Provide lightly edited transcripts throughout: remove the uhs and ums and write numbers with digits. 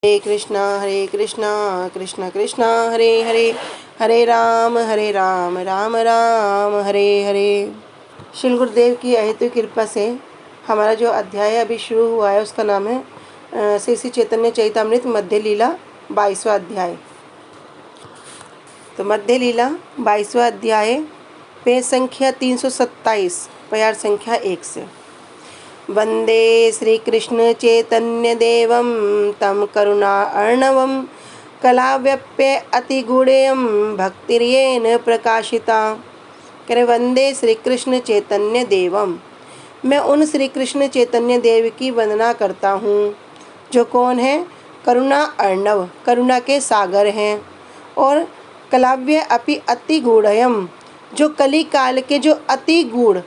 हरे कृष्णा कृष्ण कृष्णा हरे हरे, हरे राम राम राम हरे हरे। श्री गुरुदेव की अहेतु कृपा से हमारा जो अध्याय अभी शुरू हुआ है उसका नाम है श्री श्री चैतन्य चरितामृत मध्य लीला 22वां अध्याय। तो मध्य लीला 22वां अध्याय पेज संख्या 327, प्यार संख्या 1 से। वंदे श्रीकृष्ण चैतन्य देवं तं करुणा अर्णवं कलाव्यप्य अतिगूढ़ेयं भक्तिर्येन प्रकाशिता। कह रहे वंदे श्री कृष्ण चैतन्य देवम, मैं उन श्री कृष्ण चैतन्य देव की वंदना करता हूँ जो कौन है? करुणा अर्णव, करुणा के सागर हैं, और कलाव्य अपि अति गूढ़यम, जो कली काल के जो अति गूढ़,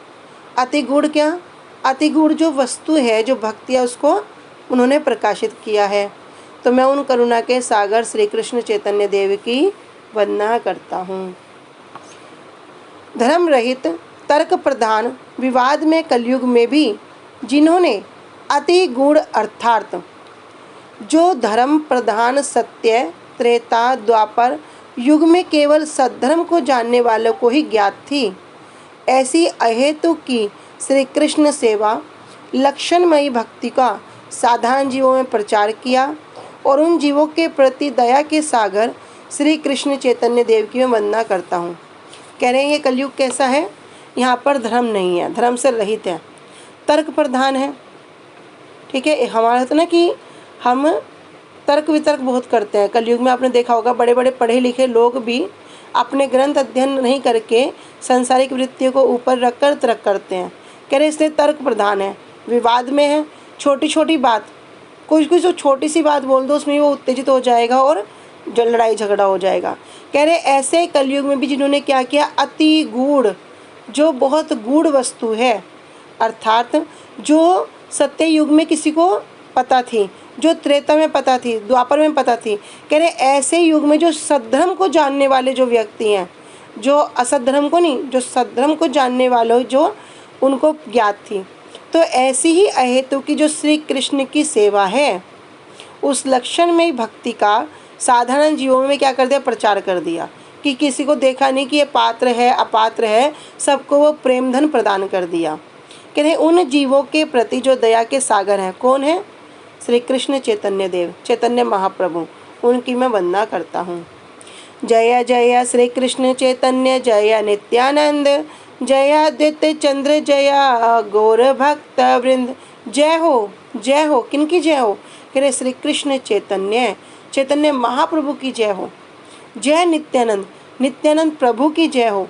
अति गूढ़ क्या? अति गूढ़ जो वस्तु है, जो भक्ति है, उसको उन्होंने प्रकाशित किया है। तो मैं उन करुणा के सागर श्री कृष्ण चैतन्य देव की वंदना करता हूँ। धर्म रहित तर्क प्रधान विवाद में कलयुग में भी जिन्होंने अति गूढ़ अर्थात जो धर्म प्रधान सत्य त्रेता द्वापर युग में केवल सद्धर्म को जानने वालों को ही ज्ञात थी, ऐसी अहेतु की श्री कृष्ण सेवा लक्षणमयी भक्ति का साधारण जीवों में प्रचार किया, और उन जीवों के प्रति दया के सागर श्री कृष्ण चैतन्य देव की मैं वंदना करता हूँ। कह रहे हैं ये कलयुग कैसा है? यहाँ पर धर्म नहीं है, धर्म से रहित है, तर्क प्रधान है। ठीक है, हमारा तो ना कि हम तर्क वितर्क बहुत करते हैं कलयुग में। आपने देखा होगा बड़े बड़े पढ़े लिखे लोग भी अपने ग्रंथ अध्ययन नहीं करके सांसारिक वृत्तियों को ऊपर रखकर तर्क करते हैं। कह रहे इसलिए तर्क प्रधान है, विवाद में है। छोटी छोटी बात, कुछ कुछ तो छोटी सी बात बोल दो उसमें वो उत्तेजित हो जाएगा और जो लड़ाई झगड़ा हो जाएगा। कह रहे ऐसे कलयुग में भी जिन्होंने क्या किया? अति गूढ़, जो बहुत गूढ़ वस्तु है, अर्थात जो सत्य युग में किसी को पता थी, जो त्रेता में पता थी, द्वापर में पता थी। कह रहे ऐसे युग में जो सद्धर्म को जानने वाले जो व्यक्ति हैं, जो असत धर्म को नहीं, जो सद्धर्म को जानने वालों जो उनको ज्ञात थी। तो ऐसी ही अहेतु की जो श्री कृष्ण की सेवा है, उस लक्षण में भक्ति का साधारण जीवों में क्या कर दिया? प्रचार कर दिया कि किसी को देखा नहीं कि ये पात्र है अपात्र है, सबको वो प्रेम धन प्रदान कर दिया। कह रहे उन जीवों के प्रति जो दया के सागर हैं, कौन है? श्री कृष्ण चैतन्य देव, चैतन्य महाप्रभु, उनकी मैं वंदना करता हूँ। जय जय श्री कृष्ण चैतन्य जय नित्यानंद, जय अद्वैत चंद्र जय गौर भक्त वृंद। जय हो, किनकी जय हो? कह रहे श्री कृष्ण चैतन्य, चैतन्य महाप्रभु की जय हो। जय नित्यानंद, नित्यानंद प्रभु की जय हो।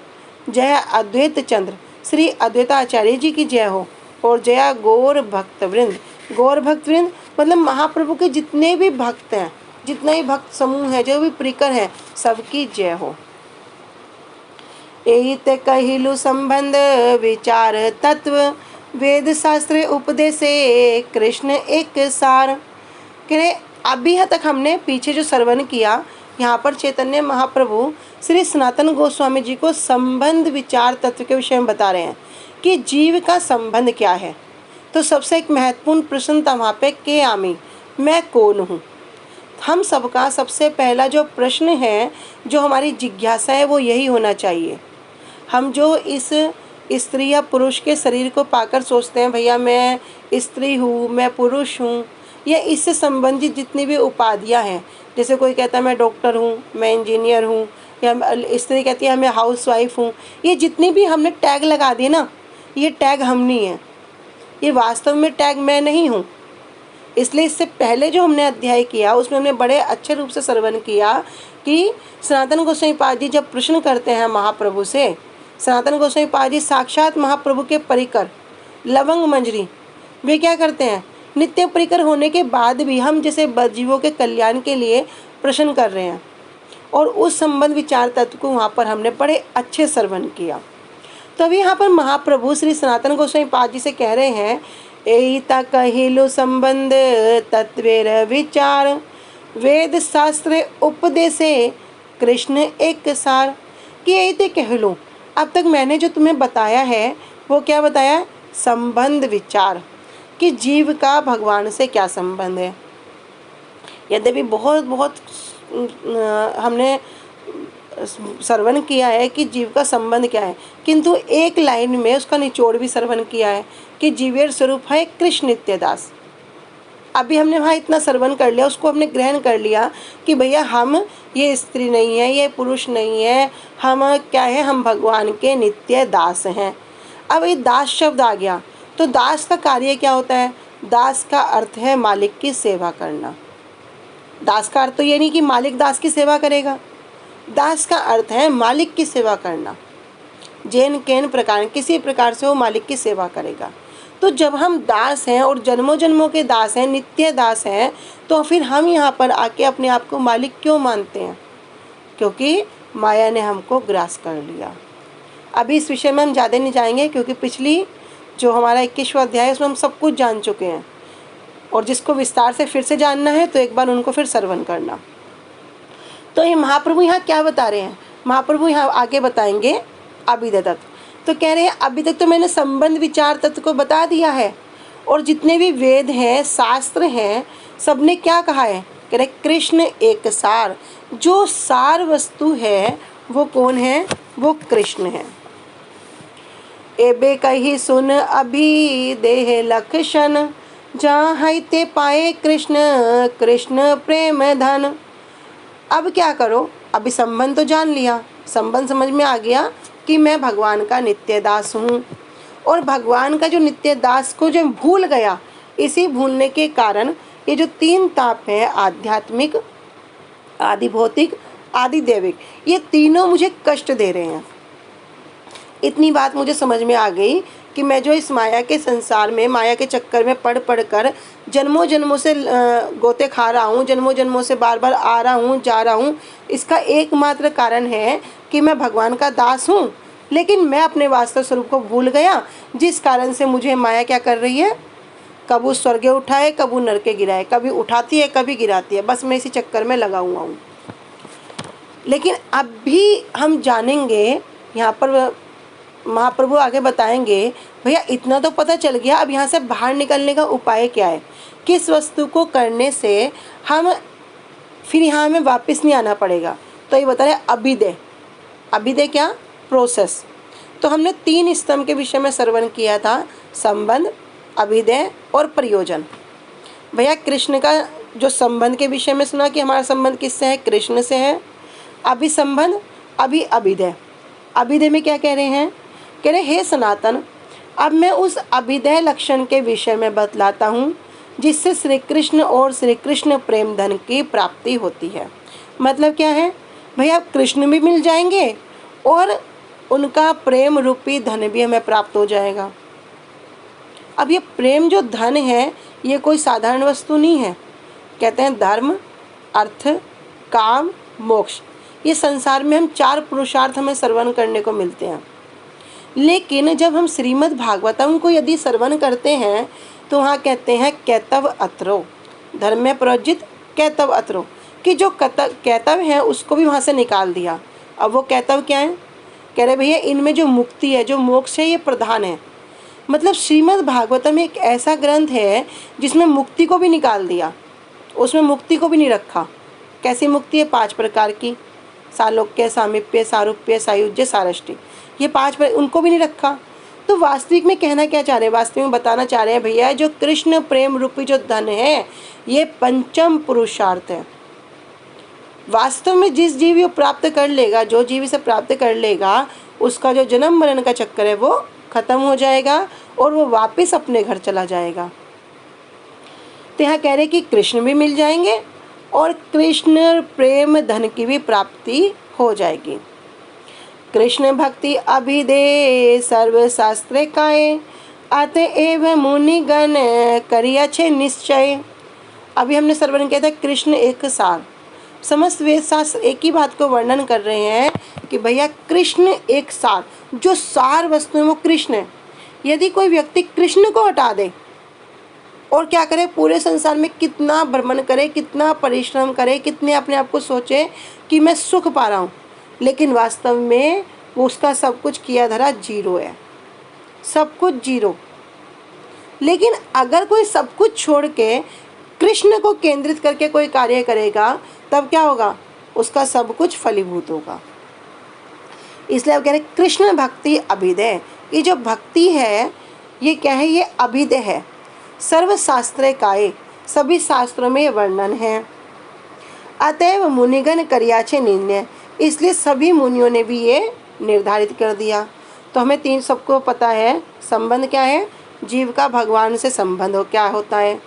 जय अद्वैत चंद्र, श्री अद्वैताचार्य जी की जय हो। और जय गौर भक्त वृंद, गौर भक्त वृंद मतलब महाप्रभु के जितने भी भक्त हैं, जितना ही भक्त समूह है, जो भी प्रिकर हैं, सबकी जय हो। एहित कहिलु संबंध विचार तत्व, वेद शास्त्र उपदेशे कृष्ण एक सार। कह रहे अभी तक हमने पीछे जो श्रवण किया, यहाँ पर चैतन्य महाप्रभु श्री सनातन गोस्वामी जी को संबंध विचार तत्व के विषय में बता रहे हैं कि जीव का संबंध क्या है। तो सबसे एक महत्वपूर्ण प्रश्न था वहाँ पे, के आमी, मैं कौन हूँ। हम सबका सबसे पहला जो प्रश्न है, जो हमारी जिज्ञासा है, वो यही होना चाहिए। हम जो इस स्त्री या पुरुष के शरीर को पाकर सोचते हैं भैया मैं स्त्री हूँ, मैं पुरुष हूँ, या इससे संबंधित जितनी भी उपाधियाँ हैं, जैसे कोई कहता है मैं डॉक्टर हूँ, मैं इंजीनियर हूँ, या स्त्री कहती है मैं हाउसवाइफ हूँ, ये जितनी भी हमने टैग लगा दिए ना, ये टैग हम नहीं है, ये वास्तव में टैग मैं नहीं हूँ। इसलिए इससे पहले जो हमने अध्याय किया उसमें हमने बड़े अच्छे रूप से श्रवण किया कि सनातन गोस्वामी पाद जी जब प्रश्न करते हैं महाप्रभु से, सनातन गोस्वामी पाद जी साक्षात महाप्रभु के परिकर, लवंग मंजरी, वे क्या करते हैं? नित्य परिकर होने के बाद भी हम जैसे जीवों के कल्याण के लिए प्रश्न कर रहे हैं, और उस संबंध विचार तत्व को वहाँ पर हमने बड़े अच्छे श्रवण किया। तो अभी यहाँ पर महाप्रभु श्री सनातन गोस्वामी पाद जी से कह रहे हैं, एहिता कहिलु संबंध तत्वेर विचार, वेद शास्त्र उपदेशे कृष्ण एक सार। कि एहिते कहलो, अब तक मैंने जो तुम्हें बताया है वो क्या बताया? संबंध विचार, कि जीव का भगवान से क्या संबंध है। यद्यपि बहुत बहुत हमने श्रवण किया है कि जीव का संबंध क्या है, किंतु एक लाइन में उसका निचोड़ भी श्रवण किया है कि जीवेर स्वरूप है कृष्ण नित्यदास। अभी हमने वहाँ इतना श्रवण कर लिया, उसको हमने ग्रहण कर लिया कि भैया हम ये स्त्री नहीं है, ये पुरुष नहीं है, हम क्या है, हम भगवान के नित्य दास हैं। अब ये दास शब्द आ गया तो दास का कार्य क्या होता है? दास का अर्थ है मालिक की सेवा करना। दास का अर्थ तो ये नहीं कि मालिक दास की सेवा करेगा, दास का अर्थ है मालिक की सेवा करना। जैन केन प्रकार किसी प्रकार से वो मालिक की सेवा करेगा। तो जब हम दास हैं और जन्मों जन्मों के दास हैं, नित्य दास हैं, तो फिर हम यहाँ पर आके अपने आप को मालिक क्यों मानते हैं? क्योंकि माया ने हमको ग्रास कर लिया। अभी इस विषय में हम ज़्यादा नहीं जाएंगे क्योंकि पिछली जो हमारा 21वां अध्याय है उसमें हम सब कुछ जान चुके हैं, और जिसको विस्तार से फिर से जानना है तो एक बार उनको फिर श्रवण करना। तो ये महाप्रभु यहाँ क्या बता रहे हैं? महाप्रभु यहाँ आगे बताएंगे अभिदे तत्व। तो कह रहे हैं अभी तक तो मैंने संबंध विचार तत्व को बता दिया है, और जितने भी वेद हैं, शास्त्र हैं, सबने क्या कहा है? कह रहे कृष्ण एक सार। जो सार वस्तु है वो कौन है? वो कृष्ण है। एबे कही सुन अभी देह लक्षण, जहाँ हैते पाए कृष्ण कृष्ण प्रेम धन। अब क्या करो? अभी संबंध तो जान लिया, संबंध समझ में आ गया कि मैं भगवान का नित्य दास हूँ, और भगवान का जो नित्य दास को जो भूल गया, इसी भूलने के कारण ये जो तीन ताप है, आध्यात्मिक, आदि भौतिक, आदि दैविक, ये तीनों मुझे कष्ट दे रहे हैं। इतनी बात मुझे समझ में आ गई कि मैं जो इस माया के संसार में, माया के चक्कर में पढ़ पढ़ कर जन्मों जन्मों से गोते खा रहा हूँ, जन्मों जन्मों से बार बार आ रहा हूँ, जा रहा हूँ, इसका एकमात्र कारण है कि मैं भगवान का दास हूँ, लेकिन मैं अपने वास्तव स्वरूप को भूल गया, जिस कारण से मुझे माया क्या कर रही है? कबू स्वर्गे उठाए, कबू नरके गिराए, कभी उठाती है कभी गिराती है, बस मैं इसी चक्कर में लगा हुआ हूँ। लेकिन अब भी हम जानेंगे, यहाँ पर महाप्रभु आगे बताएंगे, भैया इतना तो पता चल गया, अब यहाँ से बाहर निकलने का उपाय क्या है? किस वस्तु को करने से हम फिर यहाँ में वापस नहीं आना पड़ेगा? तो ये बता रहे अभिदे। अभिदे क्या? प्रोसेस। तो हमने 3 स्तंभ के विषय में श्रवण किया था, संबंध, अभिदय और प्रयोजन। भैया कृष्ण का जो संबंध के विषय में सुना कि हमारा संबंध किससे है? कृष्ण से है। अभी संबंध, अभी अभिदय। अभिदय में क्या कह रहे हैं? कह रहे हे सनातन, अब मैं उस अभिदय लक्षण के विषय में बतलाता हूँ जिससे श्री कृष्ण और श्री कृष्ण प्रेम धन की प्राप्ति होती है। मतलब क्या है? भैया कृष्ण भी मिल जाएंगे और उनका प्रेम रूपी धन भी हमें प्राप्त हो जाएगा। अब ये प्रेम जो धन है ये कोई साधारण वस्तु नहीं है। कहते हैं धर्म, अर्थ, काम, मोक्ष, ये संसार में हम 4 पुरुषार्थ हमें श्रवण करने को मिलते हैं। लेकिन जब हम श्रीमद् भागवतम को यदि श्रवण करते हैं तो वहाँ कहते हैं कैतव अत्रो, धर्म में प्रयोजित कैतव अत्रो, कि जो कैतव है उसको भी वहाँ से निकाल दिया। अब वो कैतव क्या है? कह रहे भैया इनमें जो मुक्ति है, जो मोक्ष है, ये प्रधान है। मतलब श्रीमद् भागवतम एक ऐसा ग्रंथ है जिसमें मुक्ति को भी निकाल दिया, उसमें मुक्ति को भी नहीं रखा। कैसी मुक्ति है? 5 प्रकार की, सालोक्य, सामीप्य, सारूप्य, सायुज्य, सारष्टि, ये 5 उनको भी नहीं रखा। तो वास्तविक में कहना क्या चाह रहे हैं? वास्तविक में बताना चाह रहे हैं भैया जो कृष्ण प्रेम रूपी जो धन है ये पंचम पुरुषार्थ है। वास्तव में जिस जीव ये प्राप्त कर लेगा, जो जीव इसे प्राप्त कर लेगा, उसका जो जन्म मरण का चक्कर है वो खत्म हो जाएगा और वो वापस अपने घर चला जाएगा। तो यहाँ कह रहे कि कृष्ण भी मिल जाएंगे और कृष्ण प्रेम धन की भी प्राप्ति हो जाएगी। कृष्ण भक्ति अभिदे सर्व शास्त्र काये, अतएव मुनिगण करियछे निश्चय। अभी हमने श्रवण किया था कृष्ण एक सार। समस्त वेद शास्त्र एक ही बात को वर्णन कर रहे हैं कि भैया कृष्ण एक सार, जो सार वस्तु है वो कृष्ण है। यदि कोई व्यक्ति कृष्ण को हटा दे और क्या करे, पूरे संसार में कितना भ्रमण करे, कितना परिश्रम करे, कितने अपने आप को सोचे कि मैं सुख पा रहा हूँ, लेकिन वास्तव में वो उसका सब कुछ किया धरा जीरो है, सब कुछ जीरो। लेकिन अगर कोई सब कुछ छोड़ के कृष्ण को केंद्रित करके कोई कार्य करेगा तब क्या होगा, उसका सब कुछ फलीभूत होगा। इसलिए आप कह रहे हैं कृष्ण भक्ति अभिदय। ये जो भक्ति है ये क्या है, ये अभिदय है। सर्वशास्त्रे काये, सभी शास्त्रों में वर्णन है। अतएव मुनिगण करियाछे निर्णय, इसलिए सभी मुनियों ने भी ये निर्धारित कर दिया। तो हमें तीन सबको पता है संबंध क्या है, जीव का भगवान से संबंध हो क्या होता है।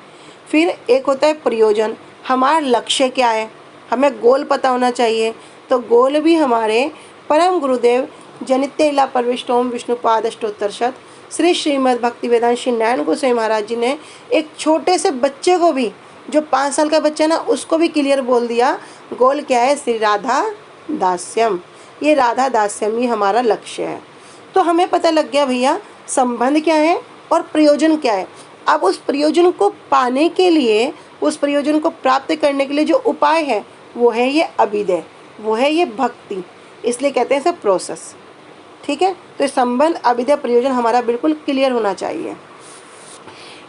फिर एक होता है प्रयोजन, हमारा लक्ष्य क्या है, हमें गोल पता होना चाहिए। तो गोल भी हमारे परम गुरुदेव जनित्य लीला परविष्टोम विष्णुपाद अष्टोत्तरशत श्री श्रीमद् भक्ति वेदांत श्री नारायण गोस्वामी महाराज जी ने एक छोटे से बच्चे को भी, जो 5 साल का बच्चा ना, उसको भी क्लियर बोल दिया गोल क्या है, श्री राधा दास्यम। ये राधा दास्यम ही हमारा लक्ष्य है। तो हमें पता लग गया भैया संबंध क्या है और प्रयोजन क्या है। अब उस प्रयोजन को पाने के लिए, उस प्रयोजन को प्राप्त करने के लिए जो उपाय है वो है ये अभिदय, वो है ये भक्ति। इसलिए कहते हैं सब प्रोसेस। ठीक है, तो संबंध अभिदय प्रयोजन हमारा बिल्कुल क्लियर होना चाहिए।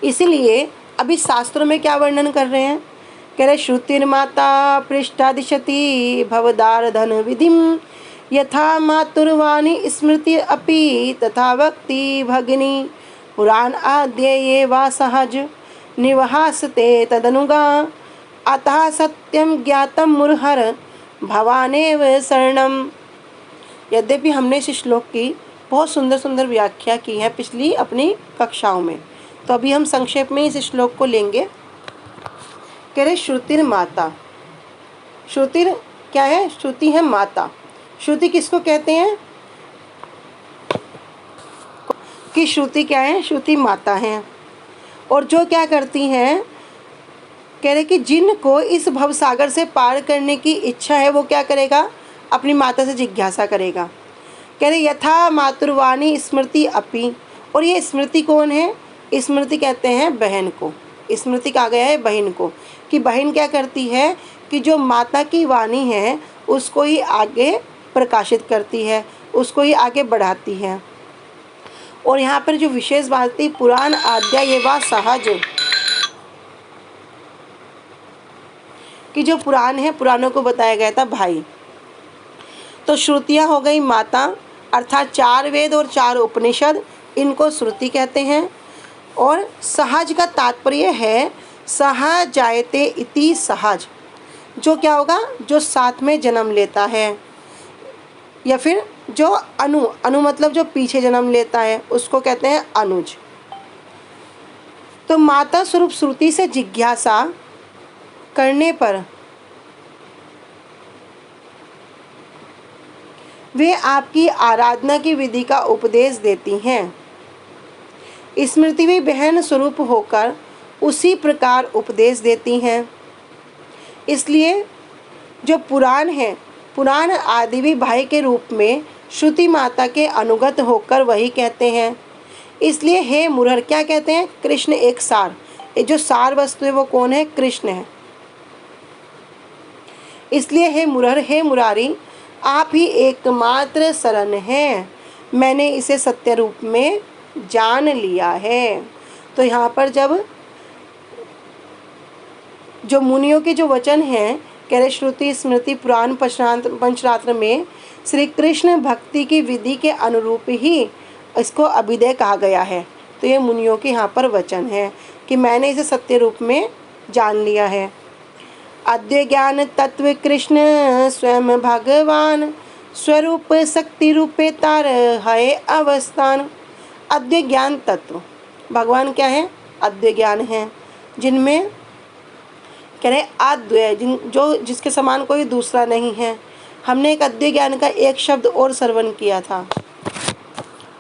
इसीलिए अभी शास्त्रों में क्या वर्णन कर रहे हैं, कह रहे श्रुतिर्माता पृष्ठादिशति भवदार धन विधिम यथा मातुर्वाणी स्मृति अपि तथा भक्ति भगिनी पुराण आद्य ये वा सहज निवहासते तदनुगा अतः सत्यम ज्ञातम मुरहर भवानेव शरणम। यद्यपि हमने इस श्लोक की बहुत सुंदर सुंदर व्याख्या की है पिछली अपनी कक्षाओं में, तो अभी हम संक्षेप में इस श्लोक को लेंगे। कह रहे श्रुतिर माता, श्रुतिर क्या है, श्रुति है माता। श्रुति किसको कहते हैं कि श्रुति क्या है, श्रुति माता है। और जो क्या करती हैं, कह रहे कि जिनको इस भवसागर से पार करने की इच्छा है वो क्या करेगा, अपनी माता से जिज्ञासा करेगा। कह रहे यथा मातुर्वाणी स्मृति अपि, और ये स्मृति कौन है, स्मृति कहते हैं बहन को। स्मृति कहा गया है बहन को, कि बहन क्या करती है कि जो माता की वाणी है उसको ही आगे प्रकाशित करती है, उसको ही आगे बढ़ाती है। और यहाँ पर जो विशेष बात थी, पुराण आद्या ये बात सहज, कि जो पुराण है पुराणों को बताया गया था भाई। तो श्रुतियाँ हो गई माता, अर्थात 4 वेद और 4 उपनिषद, इनको श्रुति कहते हैं। और सहज का तात्पर्य है सहजायते इति सहज, जो क्या होगा, जो साथ में जन्म लेता है, या फिर जो अनु मतलब जो पीछे जन्म लेता है उसको कहते हैं अनुज। तो माता स्वरूप श्रुति से जिज्ञासा करने पर वे आपकी आराधना की विधि का उपदेश देती हैं। स्मृति भी बहन स्वरूप होकर उसी प्रकार उपदेश देती हैं। इसलिए जो पुराण है, पुराण आदि भी भाई के रूप में श्रुति माता के अनुगत होकर वही कहते हैं। इसलिए हे मुरहर, क्या कहते हैं, कृष्ण एक सार, ये जो सार वस्तु है वो कौन है, कृष्ण है। इसलिए हे मुरहर, हे मुरारी, आप ही एकमात्र शरण हैं, मैंने इसे सत्य रूप में जान लिया है। तो यहाँ पर जब जो मुनियों के जो वचन हैं, कह रहे श्रुति स्मृति पुराण पंचरात्र में श्री कृष्ण भक्ति की विधि के अनुरूप ही इसको अभिदय कहा गया है। तो ये मुनियों के यहाँ पर वचन है कि मैंने इसे सत्य रूप में जान लिया है। अद्वै ज्ञान तत्व कृष्ण स्वयं भगवान स्वरूप शक्ति रूपे तार है अवस्थान। अद्वै ज्ञान तत्व भगवान क्या है, अद्वै ज्ञान है, जिनमें कह रहे अद्वय, जिसके समान कोई दूसरा नहीं है। हमने एक अद्वै ज्ञान का एक शब्द और श्रवण किया था,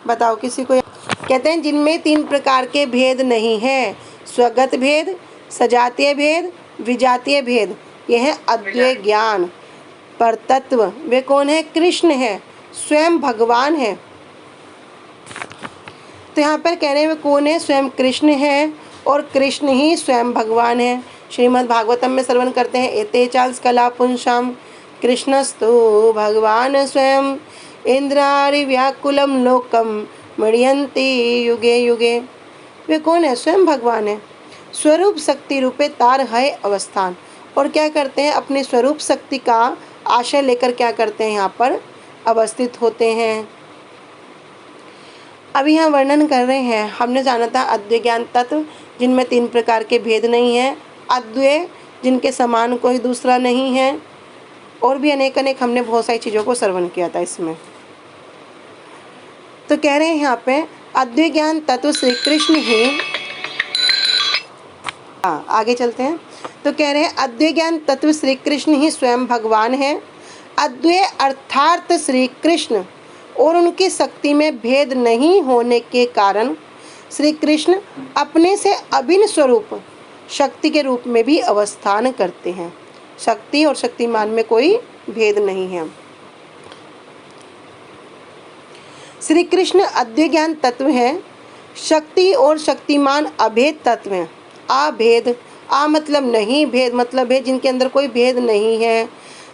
बताओ किसी को। कहते हैं जिनमें 3 प्रकार के भेद नहीं है, स्वगत भेद, सजातीय भेद, विजातीय भेद। यह है अद्वै ज्ञान। पर तत्व वे कौन है, कृष्ण है, स्वयं भगवान है। तो यहाँ पर कह रहे हैं वे कौन है, स्वयं कृष्ण है, और कृष्ण ही स्वयं भगवान है। श्रीमद् भागवतम में श्रवण करते हैं, एते चांस कला पुंसाम कृष्णस्तु भगवान स्वयं इंद्रारि व्याकुलम लोकम मृयंती युगे युगे। वे कौन है, स्वयं भगवान है। स्वरूप शक्ति रूपे तार है अवस्थान। और क्या करते हैं, अपने स्वरूप शक्ति का आशय लेकर क्या करते हैं, यहाँ पर अवस्थित होते हैं। अभी यहाँ वर्णन कर रहे हैं, हमने जाना था अद्वैय ज्ञान तत्व जिनमें 3 प्रकार के भेद नहीं है, अद्वैय जिनके समान कोई दूसरा नहीं है, और भी अनेक हमने बहुत सारी चीज़ों को श्रवण किया था इसमें। तो कह रहे हैं यहाँ पे अद्वैय ज्ञान तत्व श्री कृष्ण ही, आगे चलते हैं। तो कह रहे हैं अद्वैय ज्ञान तत्व श्री कृष्ण ही स्वयं भगवान है। अद्वैय अर्थात श्री कृष्ण और उनकी शक्ति में भेद नहीं होने के कारण श्री कृष्ण अपने से अभिन्न स्वरूप शक्ति के रूप में भी अवस्थान करते हैं। शक्ति और शक्तिमान में कोई भेद नहीं है। श्री कृष्ण अद्वैय ज्ञान तत्व है, शक्ति और शक्तिमान अभेद तत्व हैं। अभेद, आ मतलब नहीं, भेद मतलब है जिनके अंदर कोई भेद नहीं है।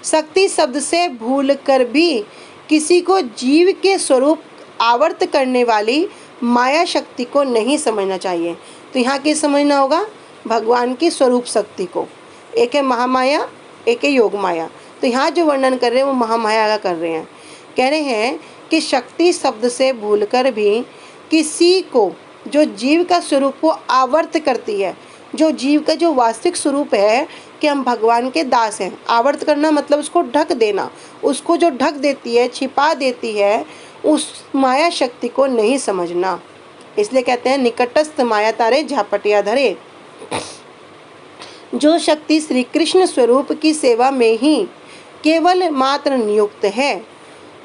शक्ति शब्द से भूल कर भी किसी को जीव के स्वरूप आवर्त करने वाली माया शक्ति को नहीं समझना चाहिए। तो यहाँ क्या समझना होगा, भगवान की स्वरूप शक्ति को। एक है महामाया, एक है योग माया। तो यहाँ जो वर्णन कर रहे हैं वो महामाया का कर रहे हैं। कह रहे हैं कि शक्ति शब्द से भूलकर भी किसी को जो जीव का स्वरूप को आवर्त करती है, जो जीव का जो वास्तविक स्वरूप है कि हम भगवान के दास हैं। आवर्त करना मतलब उसको ढक देना, उसको जो ढक देती है, छिपा देती है, उस माया शक्ति को नहीं समझना। इसलिए कहते हैं निकटस्थ माया तारे झापटिया धरे। जो शक्ति श्री कृष्ण स्वरूप की सेवा में ही केवल मात्र नियुक्त है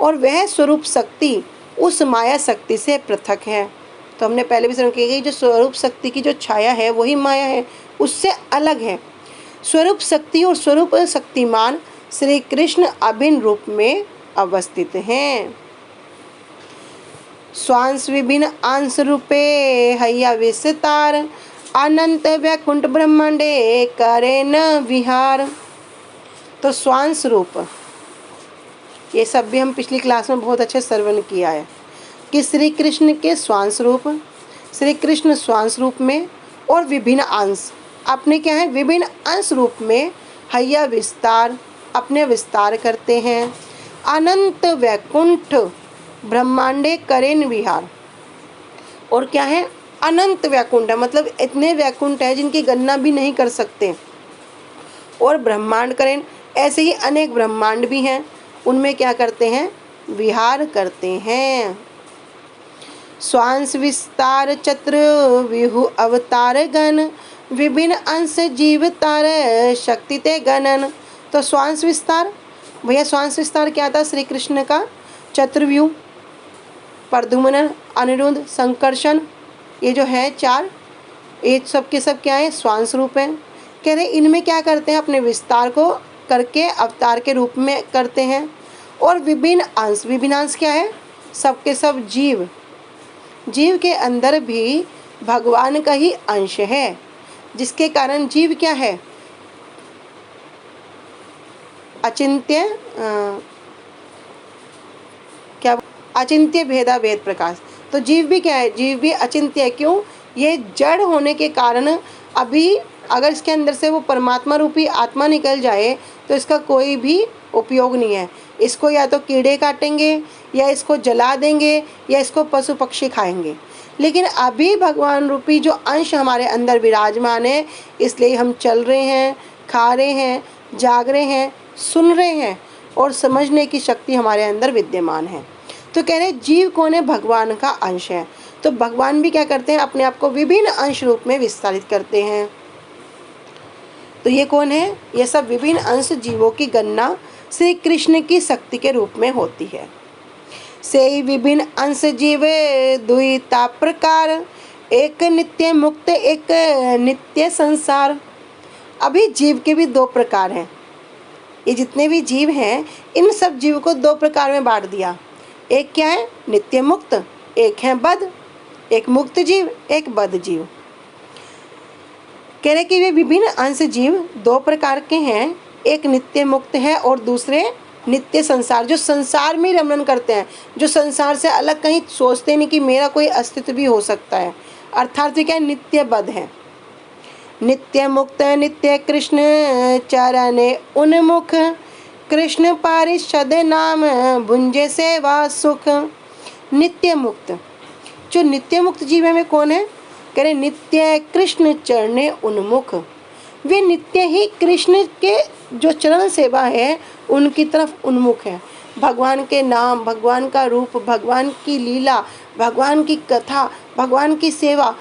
और वह स्वरूप शक्ति उस माया शक्ति से पृथक है। तो हमने पहले भी श्रवण किया कि जो स्वरूप शक्ति की जो छाया है वही माया है, उससे अलग है। स्वरूप शक्ति और स्वरूप शक्तिमान श्री कृष्ण अभिन्न रूप में अवस्थित हैं। स्वांश विभिन्न अंश रूपे हैया विस्तार, अनंत वैकुंठ ब्रह्मांडे करे न विहार। तो स्वांश रूप, ये सब भी हम पिछली क्लास में बहुत अच्छे श्रवण किया है कि श्री कृष्ण के स्वांश रूप, श्री कृष्ण स्वांश रूप में और विभिन्न अंश अपने क्या है, विभिन्न अंश रूप में हैया विस्तार अपने विस्तार करते हैं। अनंत वैकुंठ ब्रह्मांडे करेन विहार, और क्या है, अनंत वैकुंठ है, मतलब इतने वैकुंठ है जिनकी गणना भी नहीं कर सकते। और ब्रह्मांड करेन, ऐसे ही अनेक ब्रह्मांड भी हैं, उनमें क्या करते हैं, विहार करते हैं। स्वांश विस्तार चत्र विहु अवतार गण, विभिन्न अंश जीव तार शक्ति ते गणन। तो स्वांश विस्तार, भैया स्वांश विस्तार क्या था, श्री कृष्ण का चतुर्व्यूह, प्रद्युम्न, अनिरुद्ध, संकर्षण, ये जो है 4, ये सब के सब क्या है, स्वांश रूप है। कह रहे इनमें क्या करते हैं, अपने विस्तार को करके अवतार के रूप में करते हैं। और विभिन्न अंश, विभिन्न अंश क्या है, सबके सब जीव, जीव के अंदर भी भगवान का ही अंश है, जिसके कारण जीव क्या है, अचिंत्य, क्या, अचिंत्य भेदा भेद प्रकाश। तो जीव भी क्या है, जीव भी अचिंत्य है। क्यों, ये जड़ होने के कारण अभी अगर इसके अंदर से वो परमात्मा रूपी आत्मा निकल जाए तो इसका कोई भी उपयोग नहीं है। इसको या तो कीड़े काटेंगे, या इसको जला देंगे, या इसको पशु पक्षी खाएंगे। लेकिन अभी भगवान रूपी जो अंश हमारे अंदर विराजमान है, इसलिए हम चल रहे हैं, खा रहे हैं, जाग रहे हैं, सुन रहे हैं, और समझने की शक्ति हमारे अंदर विद्यमान है। तो कह रहे जीव कौन है, भगवान का अंश है। तो भगवान भी क्या करते हैं, अपने आप को विभिन्न अंश रूप में विस्तारित करते हैं। तो ये कौन है, ये सब विभिन्न अंश जीवों की गणना श्री कृष्ण की शक्ति के रूप में होती है। से विभिन्न अंश जीव द्विता प्रकार, एक नित्य मुक्त एक नित्य संसार। अभी जीव के भी 2 प्रकार हैं। ये जितने भी जीव हैं, इन सब जीव को 2 प्रकार में बांट दिया। एक क्या है, नित्य मुक्त, एक है बद्ध, एक मुक्त जीव, एक बद्ध जीव। कह रहे कि वे विभिन्न अंश जीव 2 प्रकार के हैं, एक नित्य मुक्त है और दूसरे नित्य संसार, जो संसार में रमण करते हैं, जो संसार से अलग कहीं सोचते नहीं कि मेरा कोई अस्तित्व भी हो सकता है, अर्थात वे क्या, नित्य बद्ध है। नित्य मुक्त नित्य कृष्ण चरणे उन्मुख, कृष्ण पारिषद नाम भुंजे सेवा सुख। नित्य मुक्त, जो नित्य मुक्त जीव में कौन है? कह रहे नित्य कृष्ण चरणे उन्मुख, वे नित्य ही कृष्ण के जो चरण सेवा है उनकी तरफ उन्मुख है। भगवान के नाम, भगवान का रूप, भगवान की लीला, भगवान की कथा, भगवान की सेवा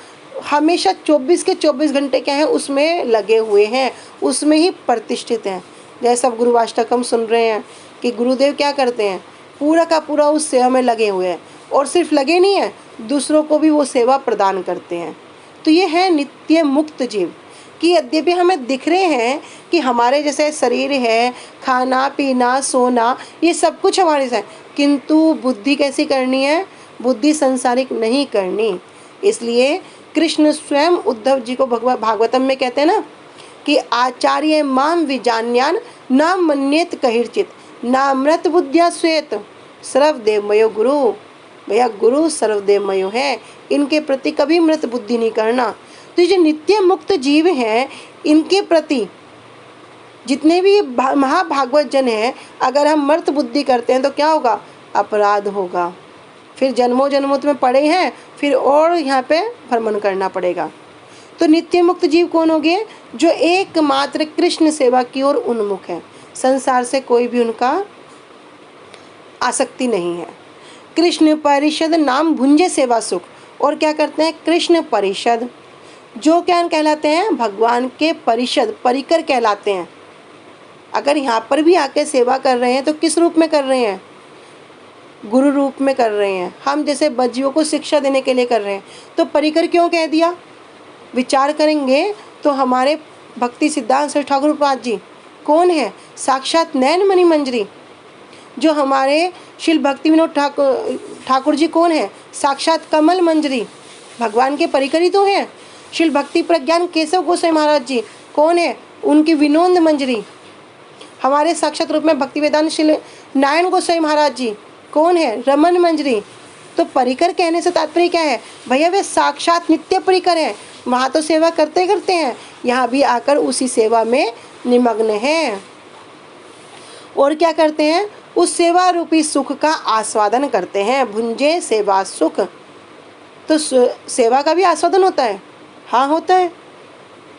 हमेशा 24 के 24 घंटे क्या है उसमें लगे हुए हैं, उसमें ही प्रतिष्ठित हैं। जैसे अब गुरुवाष्टकम सुन रहे हैं कि गुरुदेव क्या करते हैं, पूरा का पूरा उस सेवा में लगे हुए हैं, और सिर्फ लगे नहीं हैं, दूसरों को भी वो सेवा प्रदान करते हैं। तो ये है नित्य मुक्त जीव कि यद्यपि हमें दिख रहे हैं कि हमारे जैसे शरीर है, खाना पीना सोना ये सब कुछ हमारे से है, किंतु बुद्धि कैसी करनी है? बुद्धि संसारिक नहीं करनी। इसलिए कृष्ण स्वयं उद्धव जी को भागवतम में कहते हैं ना कि आचार्य माम विजान्यान न मन्येत कहिर्चित नामृत बुद्धिया श्वेत सर्वदेवमयो गुरु। भैया गुरु सर्वदेवमयो है, इनके प्रति कभी मृत बुद्धि नहीं करना। तो ये जो नित्य मुक्त जीव हैं इनके प्रति जितने भी महाभागवत जन हैं, अगर हम मृत बुद्धि करते हैं तो क्या होगा? अपराध होगा, फिर जन्मों जन्मों में पड़े हैं, फिर और यहाँ पे भ्रमण करना पड़ेगा। तो नित्य मुक्त जीव कौन हो गए? जो एकमात्र कृष्ण सेवा की ओर उन्मुख है, संसार से कोई भी उनका आसक्ति नहीं है। कृष्ण परिषद नाम भुंजे सेवा सुख, और क्या करते हैं? कृष्ण परिषद, जो क्या कहलाते हैं? भगवान के परिषद, परिकर कहलाते हैं। अगर यहाँ पर भी आके सेवा कर रहे हैं तो किस रूप में कर रहे हैं? गुरु रूप में कर रहे हैं। हम जैसे बच्चियों को शिक्षा देने के लिए कर रहे हैं, तो परिकर क्यों कह दिया? विचार करेंगे तो हमारे भक्ति सिद्धांत श्री ठाकुर प्रसाद जी कौन है? साक्षात नयन मणि मंजरी। जो हमारे श्री भक्ति विनोद ठाकुर जी कौन है? साक्षात कमल मंजरी, भगवान के परिकर ही तो हैं। श्री भक्ति प्रज्ञान केशव गोसाई महाराज जी कौन है? उनकी विनोद मंजरी। हमारे साक्षात रूप में भक्ति वेदांत श्री नारायण गोसाई महाराज जी कौन है? रमन मंजरी। तो परिकर कहने से तात्पर्य क्या है? भैया वे साक्षात नित्य परिकर हैं, वहाँ तो सेवा करते करते हैं, यहाँ भी आकर उसी सेवा में निमग्न हैं। और क्या करते हैं? उस सेवा रूपी सुख का आस्वादन करते हैं। भुंजे सेवा सुख, तो सेवा का भी आस्वादन होता है। हाँ होता है।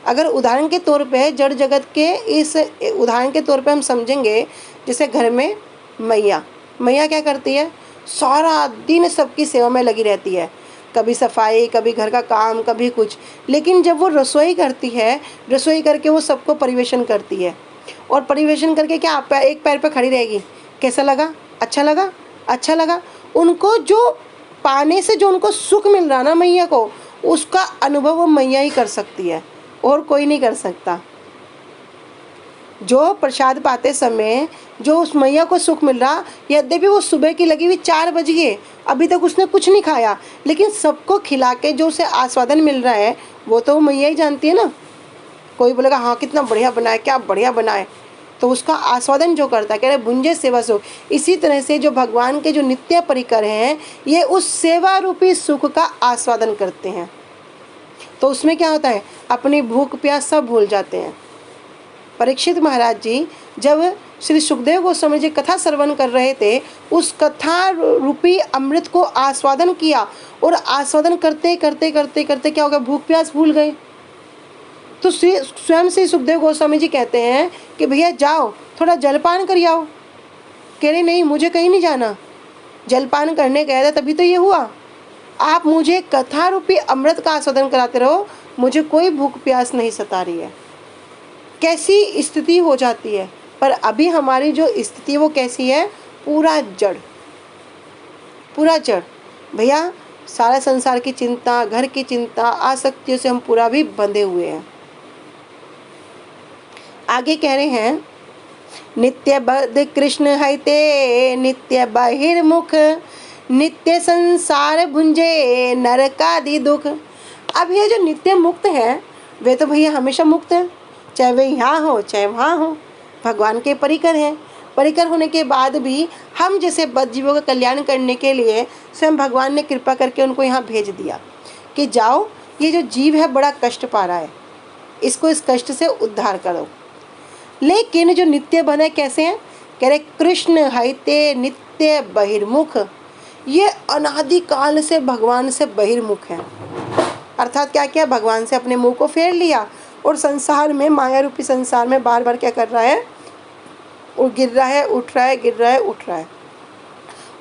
अगर उदाहरण के तौर पे जड़ जगत के इस उदाहरण के तौर पे हम समझेंगे, जैसे घर में मैया क्या करती है? सारा दिन सबकी सेवा में लगी रहती है, कभी सफाई, कभी घर का काम, कभी कुछ। लेकिन जब वो रसोई करती है, रसोई करके वो सबको परिवेशन करती है, और परिवेशन करके क्या एक पैर पे खड़ी रहेगी? कैसा लगा? अच्छा लगा? अच्छा लगा। उनको जो पाने से जो उनको सुख मिल रहा ना मैया को, उसका अनुभव वो मैया ही कर सकती है, और कोई नहीं कर सकता। जो प्रसाद पाते समय जो उस मैया को सुख मिल रहा, यद्यपि वो सुबह की लगी हुई 4 बज गए, अभी तक उसने कुछ नहीं खाया, लेकिन सबको खिला के जो उसे आस्वादन मिल रहा है वो तो मैया ही जानती है ना। कोई बोलेगा हाँ कितना बढ़िया बनाए, क्या बढ़िया बनाए, तो उसका आस्वादन जो करता है, कह रहे भुंजे सेवा सुख। इसी तरह से जो भगवान के जो नित्य परिकर हैं, ये उस सेवा रूपी सुख का आस्वादन करते हैं। तो उसमें क्या होता है? अपनी भूख प्यास सब भूल जाते हैं। परीक्षित महाराज जी जब श्री सुखदेव गोस्वामी जी कथा श्रवण कर रहे थे, उस कथा रूपी अमृत को आस्वादन किया, और आस्वादन करते करते करते करते क्या हो गया? भूख प्यास भूल गए। तो स्वयं से सुखदेव गोस्वामी जी कहते हैं कि भैया जाओ थोड़ा जलपान कर आओ। कह रहे नहीं, मुझे कहीं नहीं जाना, जलपान करने गया था तभी तो ये हुआ। आप मुझे कथा रूपी अमृत का आस्वादन कराते रहो, मुझे कोई भूख प्यास नहीं सता रही है। कैसी स्थिति हो जाती है। पर अभी हमारी जो स्थिति वो कैसी है? पूरा जड़, पूरा जड़। भैया सारा संसार की चिंता, घर की चिंता, आसक्तियों से हम पूरा भी बंधे हुए हैं। आगे कह रहे हैं नित्य बद्ध कृष्ण हैते नित्य बहिर्मुख, नित्य संसार भुंजे नरकादि दुख। अब ये जो नित्य मुक्त है वे तो भैया हमेशा मुक्त है, चाहे वे यहाँ हो चाहे वहाँ हो, भगवान के परिकर हैं। परिकर होने के बाद भी हम जैसे बद्ध जीवों का कल्याण करने के लिए स्वयं भगवान ने कृपा करके उनको यहाँ भेज दिया कि जाओ, ये जो जीव है बड़ा कष्ट पा रहा है, इसको इस कष्ट से उद्धार करो। लेकिन जो नित्य बने कैसे हैं? कह रहे कृष्ण हैते नित्य बहिर्मुख, ये अनादिकाल से भगवान से बहिर्मुख है। अर्थात क्या किया? भगवान से अपने मुंह को फेर लिया और संसार में, माया रूपी संसार में बार बार क्या कर रहा है? वो गिर रहा है, उठ रहा है, गिर रहा है, उठ रहा है।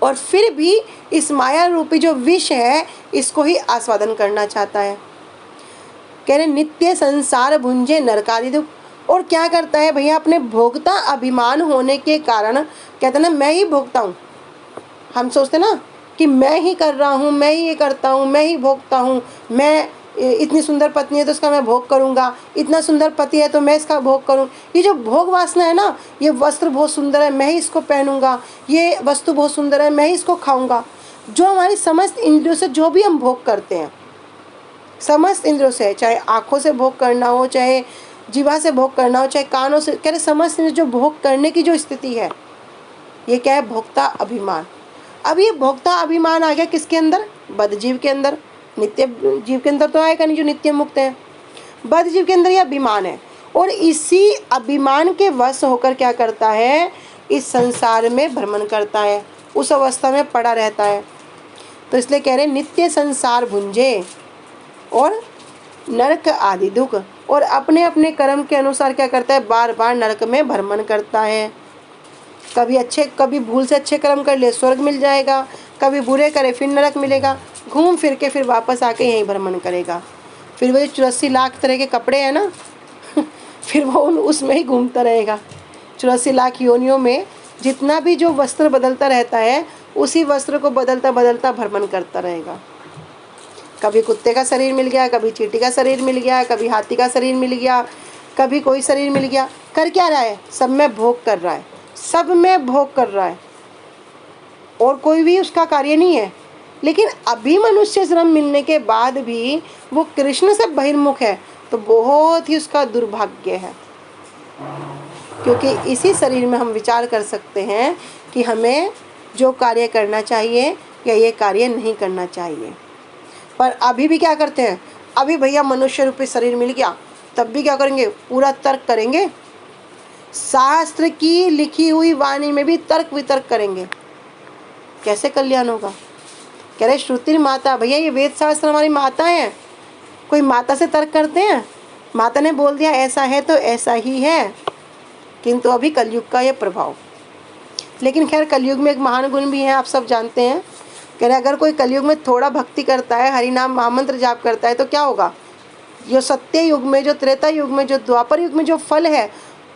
और फिर भी इस माया रूपी जो विष है इसको ही आस्वादन करना चाहता है। कह रहे नित्य संसार भुंजे नरकादि दुख। और क्या करता है भैया? अपने भोक्ता अभिमान होने के कारण कहते ना, मैं ही भोगता हूँ। हम सोचते ना कि मैं ही कर रहा हूँ, मैं ही ये करता हूँ, मैं ही भोगता हूँ, मैं इतनी सुंदर पत्नी है तो उसका मैं भोग करूँगा, इतना सुंदर पति है तो मैं इसका भोग करूँ। ये जो भोग वासना है ना, ये वस्त्र बहुत सुंदर है, मैं ही इसको पहनूंगा, ये वस्तु बहुत सुंदर है, मैं ही इसको खाऊंगा। जो हमारी समस्त इंद्रियों से जो भी हम भोग करते हैं, समस्त इंद्रियों से, चाहे आँखों से भोग करना हो, चाहे जीवा से भोग करना हो, चाहे कानों से, कह रहे समस्त इंद्रिय जो भोग करने की जो स्थिति है, ये क्या है? भोक्ता अभिमान। अब ये भोक्ता अभिमान आ गया किसके अंदर? बद्ध जीव के अंदर। नित्य जीव के अंदर तो आएगा नहीं, जो नित्य मुक्त है। बद्ध जीव के अंदर ये अभिमान है, और इसी अभिमान के वश होकर क्या करता है? इस संसार में भ्रमण करता है, उस अवस्था में पड़ा रहता है। तो इसलिए कह रहे नित्य संसार भुंजे और नरक आदि दुख, और अपने अपने कर्म के अनुसार क्या करता है? बार बार नरक में भ्रमण करता है। कभी भूल से अच्छे कर्म कर ले स्वर्ग मिल जाएगा, कभी बुरे करे फिर नरक मिलेगा, घूम फिर के फिर वापस आके यहीं भ्रमण करेगा। फिर वो 84 लाख तरह के कपड़े हैं ना फिर वो उसमें ही घूमता रहेगा। 84 लाख योनियों में जितना भी जो वस्त्र बदलता रहता है, उसी वस्त्र को बदलता बदलता भ्रमण करता रहेगा। कभी कुत्ते का शरीर मिल गया, कभी चींटी का शरीर मिल गया, कभी हाथी का शरीर मिल गया, कभी कोई शरीर मिल गया। कर क्या रहा है? सब में भोग कर रहा है, सब में भोग कर रहा है, और कोई भी उसका कार्य नहीं है। लेकिन अभी मनुष्य जन्म मिलने के बाद भी वो कृष्ण से बहिर्मुख है, तो बहुत ही उसका दुर्भाग्य है। क्योंकि इसी शरीर में हम विचार कर सकते हैं कि हमें जो कार्य करना चाहिए या ये कार्य नहीं करना चाहिए। पर अभी भी क्या करते हैं? अभी भैया मनुष्य रूपी शरीर मिल गया, तब भी क्या करेंगे? पूरा तर्क करेंगे, शास्त्र की लिखी हुई वाणी में भी तर्क वितर्क करेंगे। कैसे कल्याण होगा? कह रहे श्रुति माता, भैया ये वेद शास्त्र हमारी माता है। कोई माता से तर्क करते हैं? माता ने बोल दिया ऐसा है तो ऐसा ही है। किंतु अभी कलयुग का ये प्रभाव। लेकिन खैर कलयुग में एक महान गुण भी है, आप सब जानते हैं। कह रहे अगर कोई कलयुग में थोड़ा भक्ति करता है, हरि नाम महामंत्र जाप करता है, तो क्या होगा? जो सत्य युग में, जो त्रेता युग में, जो द्वापर युग में जो फल है,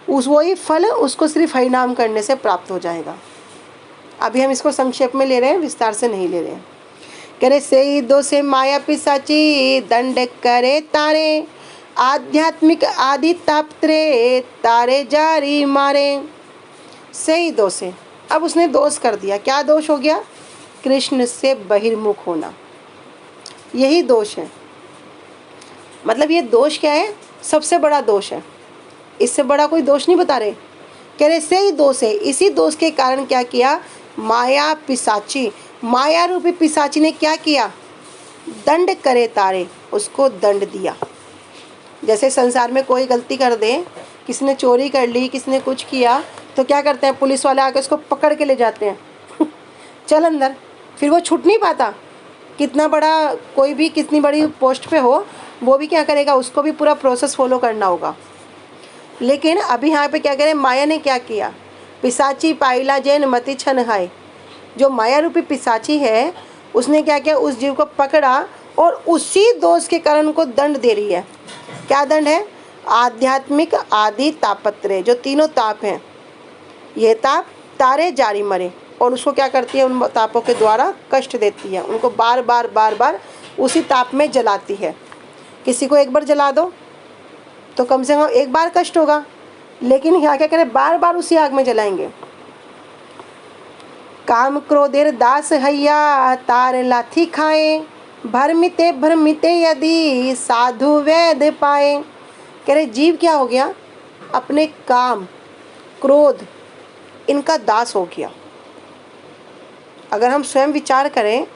वही फल उसको सिर्फ हरि नाम करने से प्राप्त हो जाएगा। अभी हम इसको संक्षेप में ले रहे हैं, विस्तार से नहीं ले रहे हैं। कह रहे से दो से माया पिशाची दंड करे तारे, आध्यात्मिक आदि तापत्रे तारे जारी मारे। सही दो से, अब उसने दोष कर दिया। क्या दोष हो गया? कृष्ण से बहिर्मुख होना, यही दोष है। मतलब ये दोष क्या है? सबसे बड़ा दोष है, इससे बड़ा कोई दोष नहीं बता रहे। कह रहे सही दोष है। इसी दोष के कारण क्या किया? माया पिशाची, माया रूपी पिशाची ने क्या किया? दंड करे तारे, उसको दंड दिया। जैसे संसार में कोई गलती कर दे, किसी ने चोरी कर ली, किसी ने कुछ किया, तो क्या करते हैं? पुलिस वाले आके उसको पकड़ के ले जाते हैं चल अंदर। फिर वो छूट नहीं पाता। कितना बड़ा कोई भी, कितनी बड़ी पोस्ट पे हो, वो भी क्या करेगा? उसको भी पूरा प्रोसेस फॉलो करना होगा। लेकिन अभी यहाँ पे क्या करें? माया ने क्या किया? पिशाची पाइला जैन मति छन हाय। जो माया रूपी पिशाची है, उसने क्या किया? उस जीव को पकड़ा और उसी दोष के कारण उनको दंड दे रही है। क्या दंड है? आध्यात्मिक आदि तापत्रे, जो तीनों ताप हैं, ये ताप तारे जारी मरे। और उसको क्या करती है? उन तापों के द्वारा कष्ट देती है, उनको बार बार बार बार उसी ताप में जलाती है। किसी को एक बार जला दो तो कम से कम एक बार कष्ट होगा, लेकिन यहाँ क्या करें? बार बार उसी आग में जलाएंगे। काम क्रोधेर दास हैया तार लाथी खाए, भ्रमिते भ्रमिते यदि साधु वेद पाए। कह रहे जीव क्या हो गया? अपने काम क्रोध इनका दास हो गया। अगर हम स्वयं विचार करें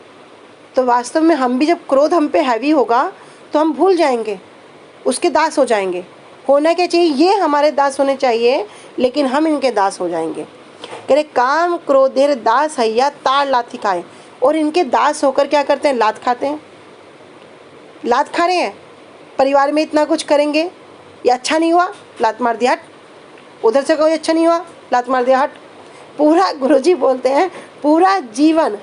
तो वास्तव में हम भी, जब क्रोध हम पे हैवी होगा तो हम भूल जाएंगे उसके दास हो जाएंगे। होना क्या चाहिए, ये हमारे दास होने चाहिए, लेकिन हम इनके दास हो जाएंगे। कह रहे काम क्रोधेर दास हैया ताड़ लाठी खाए। और इनके दास होकर क्या करते हैं, लात खाते हैं। लात खा रहे हैं, परिवार में इतना कुछ करेंगे, ये अच्छा नहीं हुआ, लात मार दिया हट। उधर से कोई अच्छा नहीं हुआ, लात मार दिया हट। पूरा गुरुजी बोलते हैं पूरा जीवन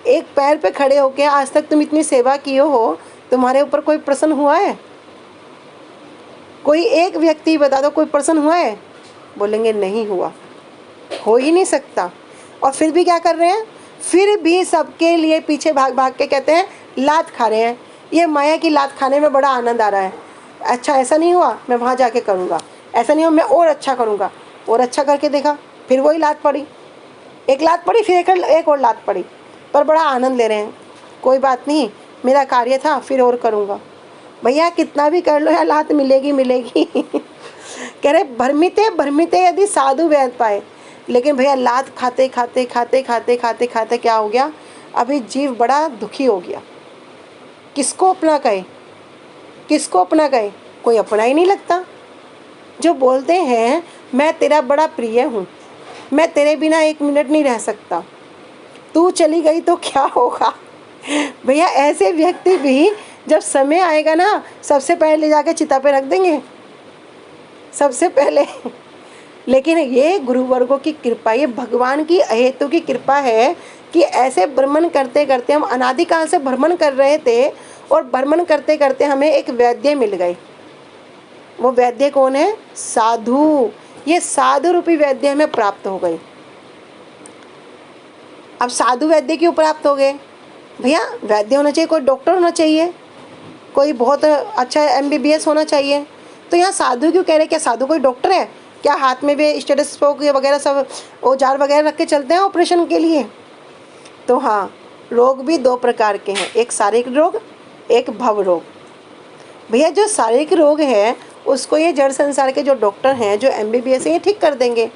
एक पैर पे खड़े होके आज तक तुम इतनी सेवा किए हो, तुम्हारे ऊपर कोई प्रसन्न हुआ है? कोई एक व्यक्ति बता दो कोई प्रसन्न हुआ है? बोलेंगे नहीं हुआ, हो ही नहीं सकता। और फिर भी क्या कर रहे हैं, फिर भी सबके लिए पीछे भाग भाग के कहते हैं लात खा रहे हैं। ये माया की लात खाने में बड़ा आनंद आ रहा है। अच्छा ऐसा नहीं हुआ, मैं वहाँ जाके करूँगा, ऐसा नहीं हुआ मैं और अच्छा करूँगा। और अच्छा करके देखा, फिर वही लात पड़ी, एक लात पड़ी, फिर एक और लात पड़ी, पर बड़ा आनंद ले रहे हैं। कोई बात नहीं, मेरा कार्य था, फिर और करूँगा। भैया कितना भी कर लो या लात मिलेगी मिलेगी। कह रहे भ्रमिते भ्रमिते यदि साधु वैद पाए। लेकिन भैया लात खाते खाते खाते खाते खाते खाते क्या हो गया, अभी जीव बड़ा दुखी हो गया। किसको अपना कहे, किसको अपना कहे, कोई अपना ही नहीं लगता। जो बोलते हैं मैं तेरा बड़ा प्रिय हूँ, मैं तेरे बिना एक मिनट नहीं रह सकता, तू चली गई तो क्या होगा। भैया ऐसे व्यक्ति भी जब समय आएगा ना, सबसे पहले ले जाके चिता पे रख देंगे, सबसे पहले। लेकिन ये गुरुवर्गों की कृपा, ये भगवान की अहेतु की कृपा है कि ऐसे भ्रमण करते करते, हम अनादिकाल से भ्रमण कर रहे थे और भ्रमण करते करते हमें एक वैद्य मिल गए। वो वैद्य कौन है, साधु। ये साधु रूपी वैद्य हमें प्राप्त हो गए। अब साधु वैद्य क्यों प्राप्त हो गए, भैया वैद्य होना चाहिए, कोई डॉक्टर होना चाहिए, कोई बहुत अच्छा MBBS होना चाहिए। तो यहाँ साधु क्यों कह रहे हैं, क्या साधु कोई डॉक्टर है क्या? हाथ में भी स्टेथोस्कोप वगैरह सब औजार वगैरह रख के चलते हैं ऑपरेशन के लिए? तो हाँ, रोग भी दो प्रकार के हैं, एक शारीरिक रोग, एक भव रोग। भैया जो शारीरिक रोग है उसको ये जड़ संसार के जो डॉक्टर हैं, जो MBBS है, ये ठीक कर देंगे।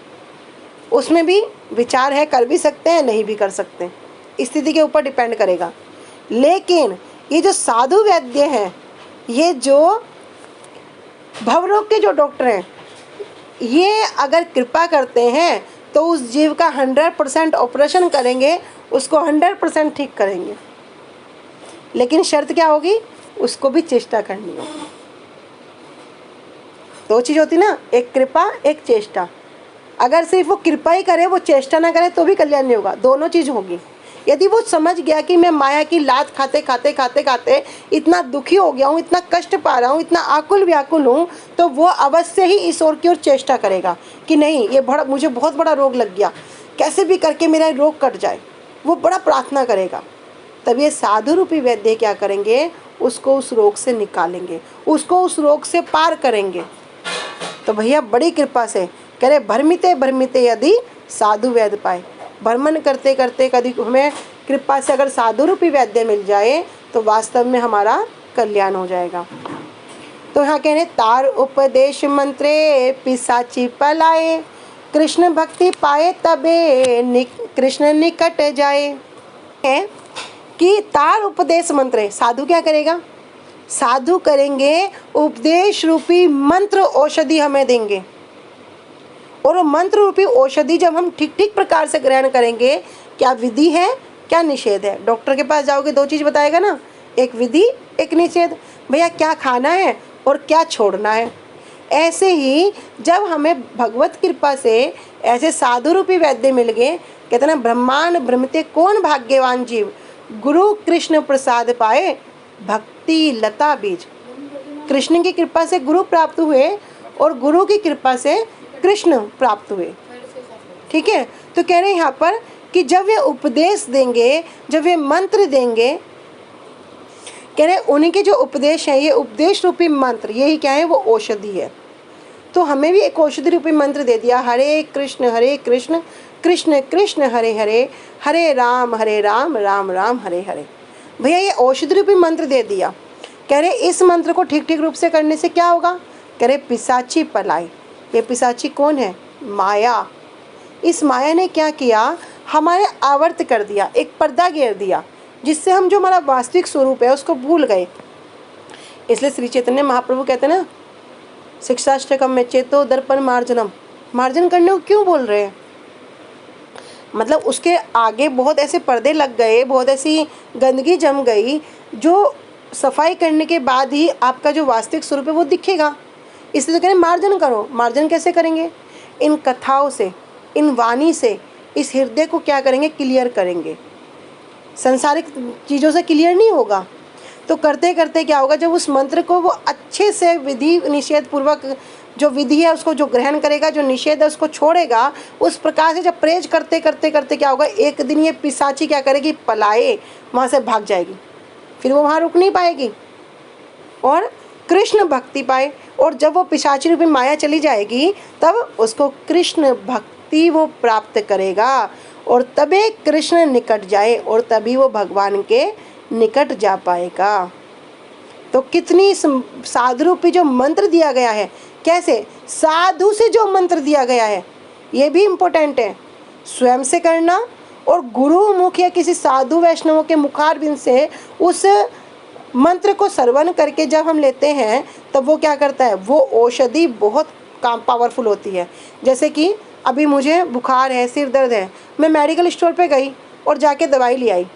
उसमें भी विचार है, कर भी सकते हैं, नहीं भी कर सकते, स्थिति के ऊपर डिपेंड करेगा। लेकिन ये जो साधु वैद्य हैं, ये जो भवरोग के जो डॉक्टर हैं, ये अगर कृपा करते हैं तो उस जीव का 100% ऑपरेशन करेंगे, उसको 100% ठीक करेंगे। लेकिन शर्त क्या होगी, उसको भी चेष्टा करनी होगी। दो चीज़ होती ना, एक कृपा एक चेष्टा। अगर सिर्फ वो कृपा ही करे, वो चेष्टा ना करे, तो भी कल्याण नहीं होगा। दोनों चीज़ होगी। यदि वो समझ गया कि मैं माया की लात खाते खाते खाते खाते इतना दुखी हो गया हूँ, इतना कष्ट पा रहा हूँ, इतना आकुल व्याकुल हूँ, तो वो अवश्य ही ईश्वर की ओर चेष्टा करेगा कि नहीं, ये बड़ा, मुझे बहुत बड़ा रोग लग गया, कैसे भी करके मेरा रोग कट जाए। वो बड़ा प्रार्थना करेगा। तब ये साधु रूपी वैद्य क्या करेंगे, उसको उस रोग से निकालेंगे, उसको उस रोग से पार करेंगे। तो भैया बड़ी कृपा से कह रहे भ्रमिते भ्रमिते यदि साधु वैद्य पाए। भ्रमण करते करते कभी हमें कृपा से अगर साधु रूपी वैद्य मिल जाए तो वास्तव में हमारा कल्याण हो जाएगा। तो यहाँ कह रहे तार उपदेश मंत्रे पिशाची पलाए, कृष्ण भक्ति पाए तबे कृष्ण निकट जाए। है कि तार उपदेश मंत्र, साधु क्या करेगा, साधु करेंगे उपदेश रूपी मंत्र औषधि हमें देंगे। और वो मंत्र रूपी औषधि जब हम ठीक ठीक प्रकार से ग्रहण करेंगे, क्या विधि है क्या निषेध है। डॉक्टर के पास जाओगे दो चीज़ बताएगा ना, एक विधि एक निषेध। भैया क्या खाना है और क्या छोड़ना है। ऐसे ही जब हमें भगवत कृपा से ऐसे साधु रूपी वैद्य मिल गए, कहते ना ब्रह्मांड भ्रमते कौन भाग्यवान जीव, गुरु कृष्ण प्रसाद पाए भक्ति लता बीज। कृष्ण की कृपा से गुरु प्राप्त हुए और गुरु की कृपा से कृष्ण प्राप्त हुए। ठीक है, तो कह रहे हैं यहाँ पर कि जब वे उपदेश देंगे, जब वे मंत्र देंगे, कह रहे उन्हीं के जो उपदेश हैं, ये उपदेश रूपी मंत्र, यही क्या है, वो औषधि है। तो हमें भी एक औषधि रूपी मंत्र दे दिया, हरे कृष्ण कृष्ण कृष्ण हरे हरे, हरे राम राम राम हरे हरे। भैया ये औषधि रूपी मंत्र दे दिया। कह रहे इस मंत्र को ठीक ठीक रूप से करने से क्या होगा, कह रहे पिशाची पलाई। ये पिशाची कौन है, माया। इस माया ने क्या किया, हमारे आवर्त कर दिया, एक पर्दा घेर दिया, जिससे हम जो हमारा वास्तविक स्वरूप है उसको भूल गए। इसलिए श्री चैतन्य महाप्रभु कहते हैं ना, शिक्षाष्टकम में चेतो दर्पण मार्जनम, मार्जन करने को क्यों बोल रहे हैं? मतलब उसके आगे बहुत ऐसे पर्दे लग गए, बहुत ऐसी गंदगी जम गई, जो सफाई करने के बाद ही आपका जो वास्तविक स्वरूप है वो दिखेगा। इसलिए तो कह रहे मार्जन करो। मार्जन कैसे करेंगे? इन कथाओं से, इन वाणी से इस हृदय को क्या करेंगे? क्लियर करेंगे। संसारिक चीज़ों से क्लियर नहीं होगा। तो करते करते क्या होगा, जब उस मंत्र को वो अच्छे से विधि निषेध पूर्वक, जो विधि है उसको जो ग्रहण करेगा, जो निषेध है उसको छोड़ेगा, उस प्रकार से जब प्रेज करते करते करते क्या होगा, एक दिन ये पिशाची क्या करेगी? पलाए, वहाँ से भाग जाएगी। फिर वो वहाँ रुक नहीं पाएगी और कृष्ण भक्ति पाए। और जब वो पिशाची रूपी माया चली जाएगी तब उसको कृष्ण भक्ति वो प्राप्त करेगा और तभी कृष्ण निकट जाए और तभी वो भगवान के निकट जा पाएगा। तो कितनी साधु रूपी जो मंत्र दिया गया है, कैसे साधु से जो मंत्र दिया गया है, ये भी इम्पोर्टेंट है। स्वयं से करना और गुरु मुख या किसी साधु वैष्णवों के मुखारबिंद से उस मंत्र को श्रवण करके जब हम लेते हैं तब वो क्या करता है, वो औषधि बहुत काम पावरफुल होती है। जैसे कि अभी मुझे बुखार है, सिर दर्द है, मैं मेडिकल स्टोर पे गई और जाके दवाई ले आई।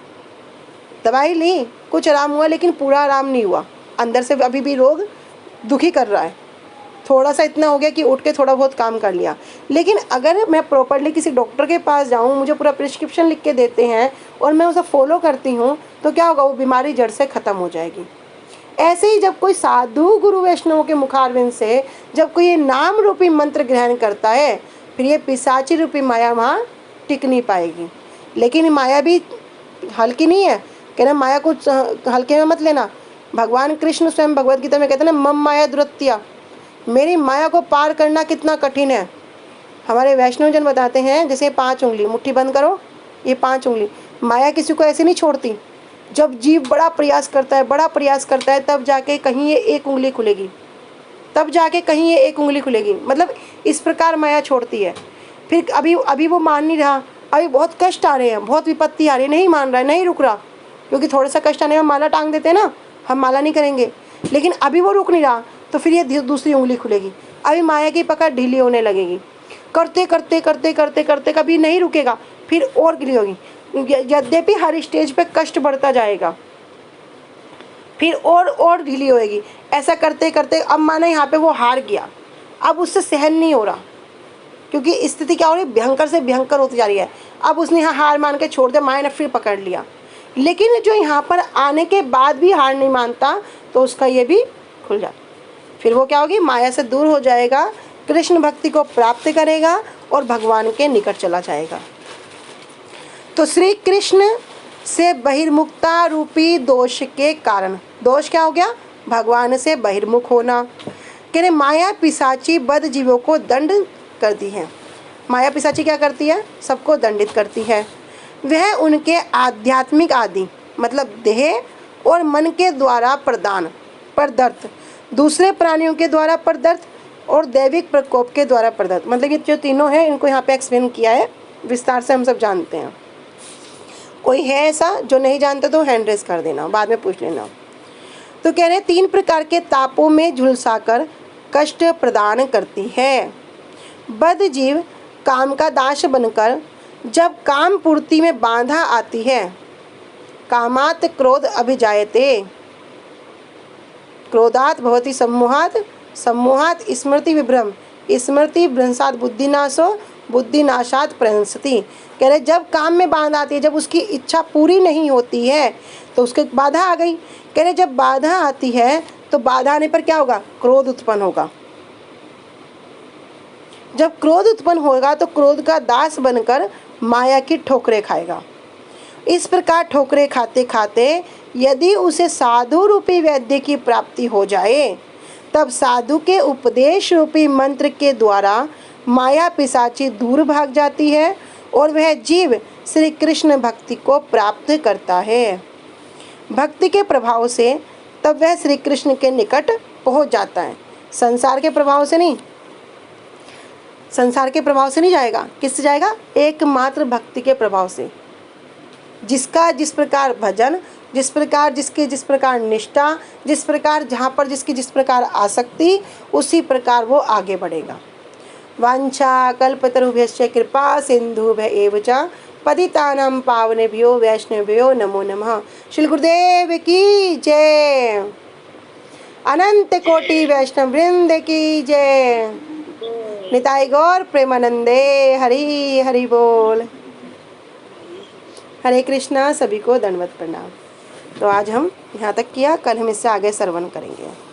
दवाई ली, कुछ आराम हुआ, लेकिन पूरा आराम नहीं हुआ। अंदर से अभी भी रोग दुखी कर रहा है। थोड़ा सा इतना हो गया कि उठ के थोड़ा बहुत काम कर लिया। लेकिन अगर मैं प्रॉपरली किसी डॉक्टर के पास जाऊँ, मुझे पूरा प्रिस्क्रिप्शन लिख के देते हैं और मैं उसे फॉलो करती हूँ, तो क्या होगा, वो बीमारी जड़ से ख़त्म हो जाएगी। ऐसे ही जब कोई साधु गुरु वैष्णवों के मुखारविंद से जब कोई ये नाम रूपी मंत्र ग्रहण करता है, फिर ये पिशाची रूपी माया वहाँ टिक नहीं पाएगी। लेकिन माया भी हल्की नहीं है, कहना माया को हल्के में मत लेना। भगवान कृष्ण स्वयं भगवद गीता में कहते हैं ना, मम माया दुरत्या, मेरी माया को पार करना कितना कठिन है। हमारे वैष्णव जन बताते हैं, जैसे 5 उंगली मुट्ठी बंद करो, ये 5 उंगली, माया किसी को ऐसे नहीं छोड़ती। जब जीव बड़ा प्रयास करता है तब जाके कहीं ये 1 उंगली खुलेगी, तब जाके कहीं ये 1 उंगली खुलेगी। मतलब इस प्रकार माया छोड़ती है। फिर अभी वो मान नहीं रहा, अभी बहुत कष्ट आ रहे हैं, बहुत विपत्ति आ रही है, नहीं मान रहा है, नहीं रुक रहा, क्योंकि थोड़ा सा कष्ट आने में माला टांग देते हैं ना, हम माला नहीं करेंगे। लेकिन अभी वो रुक नहीं रहा, तो फिर ये दूसरी उंगली खुलेगी। अभी माया की पकड़ ढीली होने लगेगी। करते करते करते करते करते कभी नहीं रुकेगा, फिर और ढीली होगी। यद्यपि हर स्टेज पे कष्ट बढ़ता जाएगा, फिर और ढीली होएगी। ऐसा करते करते अब माना यहाँ पे वो हार गया, अब उससे सहन नहीं हो रहा, क्योंकि स्थिति क्या हो रही है, भयंकर से भयंकर होती जा रही है। अब उसने यहाँ हार मान के छोड़ दिया, माया ने फिर पकड़ लिया। लेकिन जो यहाँ पर आने के बाद भी हार नहीं मानता, तो उसका ये भी खुल जाता। फिर वो क्या होगी, माया से दूर हो जाएगा, कृष्ण भक्ति को प्राप्त करेगा और भगवान के निकट चला जाएगा। तो श्री कृष्ण से बहिर्मुखता रूपी दोष के कारण, दोष क्या हो गया, भगवान से बहिर्मुख होना। कह रहे माया पिशाची बद जीवों को दंड करती है। माया पिशाची क्या करती है, सबको दंडित करती है। वह उनके आध्यात्मिक आदि मतलब देह और मन के द्वारा प्रदान प्रदत्त, दूसरे प्राणियों के द्वारा प्रदत्त और दैविक प्रकोप के द्वारा प्रदत्त, मतलब ये जो तीनों हैं इनको यहाँ पे एक्सप्लेन किया है विस्तार से, हम सब जानते हैं। कोई है ऐसा जो नहीं जानते तो हैंड रेस कर देना, बाद में पूछ लेना। तो कह रहे 3 प्रकार के तापों में झुलसाकर कष्ट प्रदान करती है। बद जीव काम का दास बनकर जब काम पूर्ति में बाधा आती है, कामात क्रोध अभिजायते, क्रोधात भवति सम्मोहात, सम्मोहात स्मृति विभ्रम, स्मृति भ्रंशात बुद्धिनाशो, बुद्धिनाशात प्रहंसति। कह रहे जब काम में बाधा आती है, जब उसकी इच्छा पूरी नहीं होती है तो उसके बाधा आ गई। कह रहे जब बाधा आती है तो बाधा आने पर क्या होगा, क्रोध उत्पन्न होगा। जब क्रोध उत्पन्न होगा तो क्रोध का दास बनकर माया की ठोकरें खाएगा। इस प्रकार ठोकरें खाते खाते यदि उसे साधु रूपी वैद्य की प्राप्ति हो जाए, तब साधु के उपदेश रूपी मंत्र के द्वारा माया पिशाची दूर भाग जाती है और वह जीव श्री कृष्ण भक्ति को प्राप्त करता है। भक्ति के प्रभाव से तब वह श्री कृष्ण के निकट पहुंच जाता है। संसार के प्रभाव से नहीं, संसार के प्रभाव से नहीं जाएगा, किससे जाएगा, एकमात्र भक्ति के प्रभाव से। जिसका जिस प्रकार भजन जिस प्रकार जिसकी जिस प्रकार निष्ठा, जिस प्रकार जहाँ पर जिसकी जिस प्रकार आसक्ति, उसी प्रकार वो आगे बढ़ेगा। वांछा कल्पतरुभ्यश्च कृपा सिंधुभ्य एव च पतितानां पावनेभ्यो वैष्णवेभ्यो नमो नमः। श्री गुरुदेव की जय। अनंत कोटि वैष्णव वृंद की जय। निताई गौर प्रेमानंदे। हरि हरि बोल। हरे कृष्णा। सभी को दंडवत प्रणाम। तो आज हम यहाँ तक किया, कल हम इससे आगे श्रवण करेंगे।